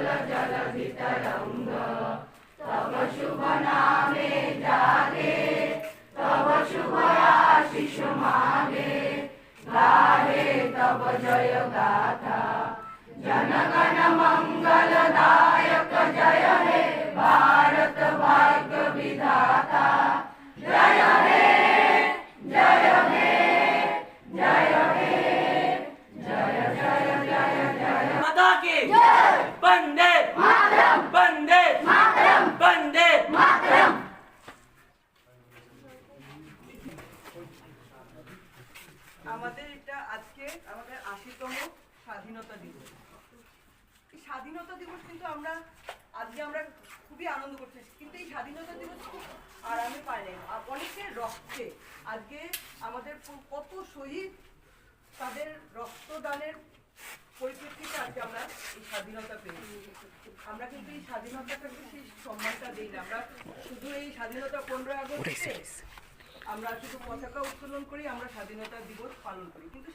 जल जल वितरंग तव शुभ नामे जागे तव शुभ आशीष मागे गाहे तव जय गाथा जनगण मंगलदायक जय हे भारत भाग्य विधाता जय हे जय हे जय हे जय जय जय जय माता की वंदे मातरम वंदे मातरम वंदे मातरम। আমাদের এটা আজকে আমাদের ৮০তম স্বাধীনতা দিবস। এই স্বাধীনতা দিবস কিন্তু আজকে আমরা খুবই আনন্দ করছি, কিন্তু এই স্বাধীনতা দিবস খুব আরামে পাই না, অনেকের রক্তে আজকে আমাদের কত শহীদ তাদের রক্তদানের পরিপ্রেক্ষিতে আজকে আমরা এই স্বাধীনতা পেয়েছি। আমরা কিন্তু এই স্বাধীনতাটাকে সেই সম্মানটা দিই না, আমরা শুধু এই স্বাধীনতা 15 আগস্টে আমরা শুধু পতাকা উত্তোলন করি, আমরা স্বাধীনতা দিবস পালন করি, কিন্তু